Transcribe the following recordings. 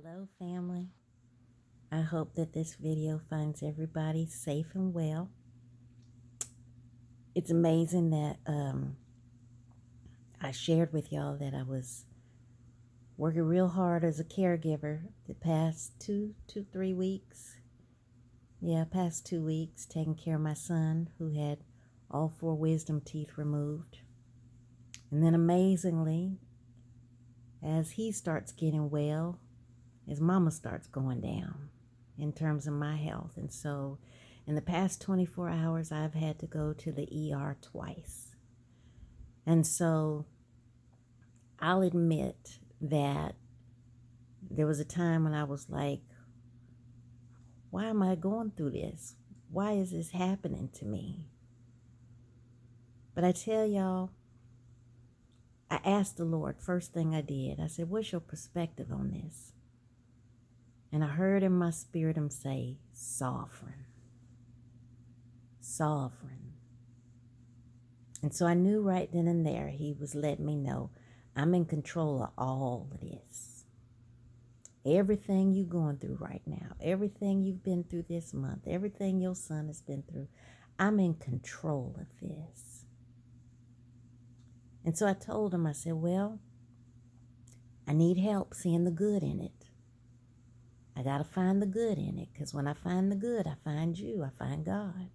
Hello, family. I hope that this video finds everybody safe and well. It's amazing that I shared with y'all that I was working real hard as a caregiver the past 3 weeks. Yeah, past 2 weeks, taking care of my son who had all 4 wisdom teeth removed. And then amazingly, as he starts getting well, his mama starts going down in terms of my health. And so in the past 24 hours, I've had to go to the ER twice. And so I'll admit that there was a time when I was like, why am I going through this? Why is this happening to me? But I tell y'all, I asked the Lord, first thing I did, I said, what's your perspective on this? And I heard in my spirit him say, sovereign. Sovereign. And so I knew right then and there he was letting me know I'm in control of all of this. Everything you're going through right now, everything you've been through this month, everything your son has been through, I'm in control of this. And so I told him, I said, well, I need help seeing the good in it. I got to find the good in it, because when I find the good, I find you, I find God.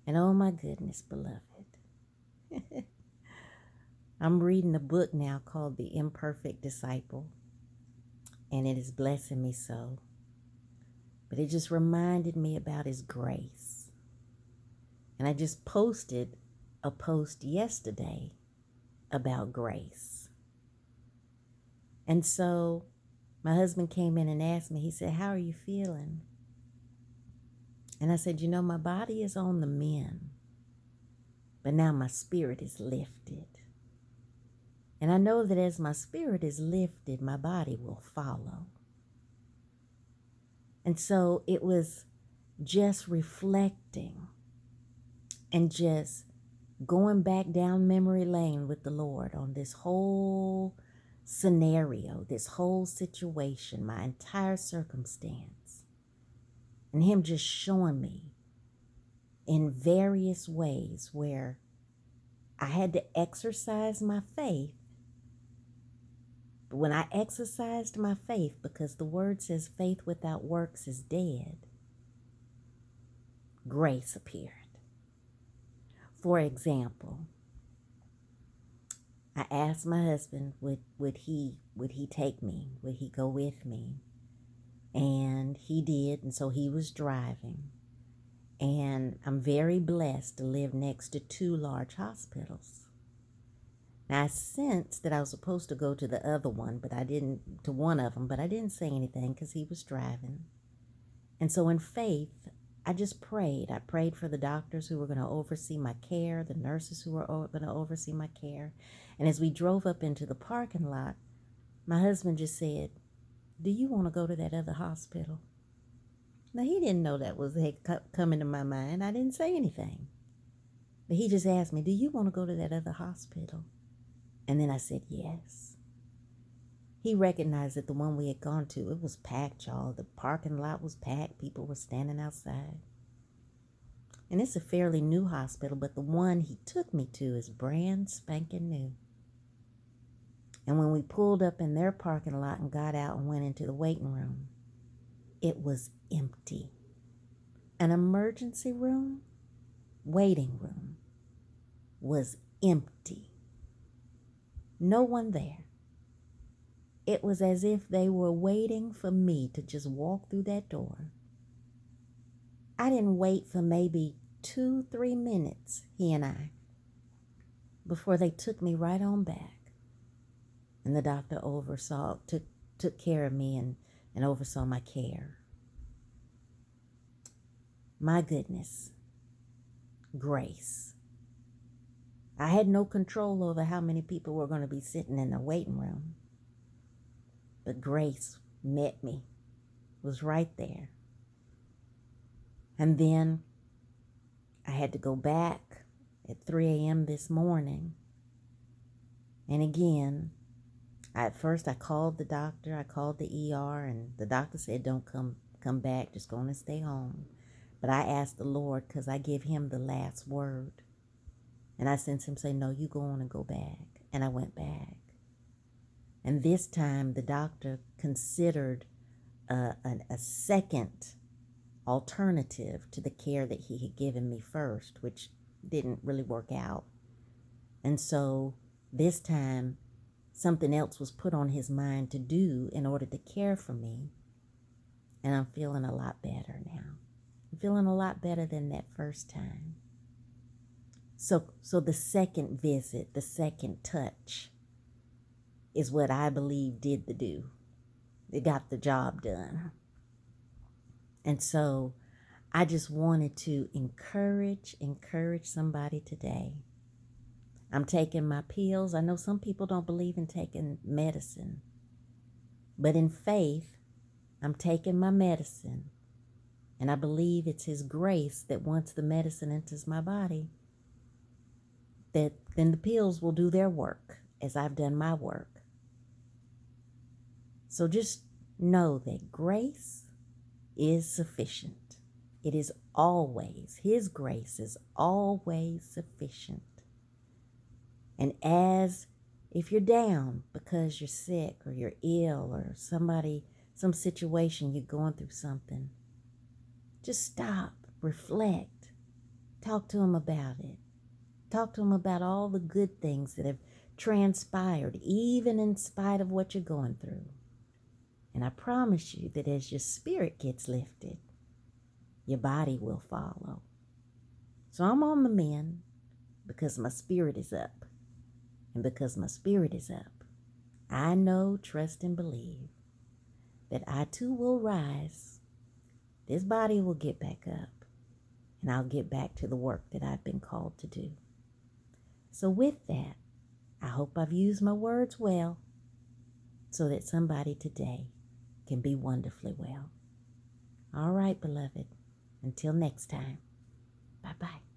And oh my goodness, beloved. I'm reading a book now called The Imperfect Disciple, and it is blessing me so. But it just reminded me about His grace. And I just posted a post yesterday about grace. And so my husband came in and asked me, he said, how are you feeling? And I said, my body is on the mend, but now my spirit is lifted. And I know that as my spirit is lifted, my body will follow. And so it was just reflecting and just going back down memory lane with the Lord on this whole scenario, this whole situation, my entire circumstance. And Him just showing me in various ways where I had to exercise my faith. But when I exercised my faith, because the word says faith without works is dead, grace appeared. For example, I asked my husband, would he take me? Would he go with me? And he did, and so he was driving. And I'm very blessed to live next to 2 large hospitals. Now, I sensed that I was supposed to go to the other one, to one of them, but I didn't say anything because he was driving. And so in faith, I just prayed. I prayed for the doctors who were going to oversee my care, the nurses who were going to oversee my care. And as we drove up into the parking lot, my husband just said, do you want to go to that other hospital? Now, he didn't know that was coming to my mind. I didn't say anything. But he just asked me, do you want to go to that other hospital? And then I said, yes. He recognized that the one we had gone to, it was packed, y'all. The parking lot was packed. People were standing outside. And it's a fairly new hospital, but the one he took me to is brand spanking new. And when we pulled up in their parking lot and got out and went into the waiting room, it was empty. An emergency room, waiting room, was empty. No one there. It was as if they were waiting for me to just walk through that door. I didn't wait for maybe 2-3 minutes, he and I, before they took me right on back. And the doctor took care of me and oversaw my care. My goodness, grace. I had no control over how many people were going to be sitting in the waiting room. But grace met me, was right there. And then I had to go back at 3 a.m. this morning. And again, At first, I called the doctor. I called the ER, and the doctor said, "Don't come back. Just go and stay home." But I asked the Lord because I give Him the last word, and I sensed Him say, "No, you go on and go back." And I went back, and this time the doctor considered a second alternative to the care that he had given me first, which didn't really work out. And so this time, something else was put on his mind to do in order to care for me. And I'm feeling a lot better now. I'm feeling a lot better than that first time. So the second visit, the second touch, is what I believe did the do. It got the job done. And so I just wanted to encourage somebody today. I'm taking my pills. I know some people don't believe in taking medicine, but in faith, I'm taking my medicine, and I believe it's His grace that once the medicine enters my body, that then the pills will do their work as I've done my work. So just know that grace is sufficient. It is always, His grace is always sufficient. And as if you're down because you're sick or you're ill or some situation, you're going through something, just stop, reflect, talk to Him about it. Talk to Him about all the good things that have transpired, even in spite of what you're going through. And I promise you that as your spirit gets lifted, your body will follow. So I'm on the mend because my spirit is up. And because my spirit is up, I know, trust, and believe that I too will rise. This body will get back up, and I'll get back to the work that I've been called to do. So with that, I hope I've used my words well so that somebody today can be wonderfully well. All right, beloved. Until next time. Bye-bye.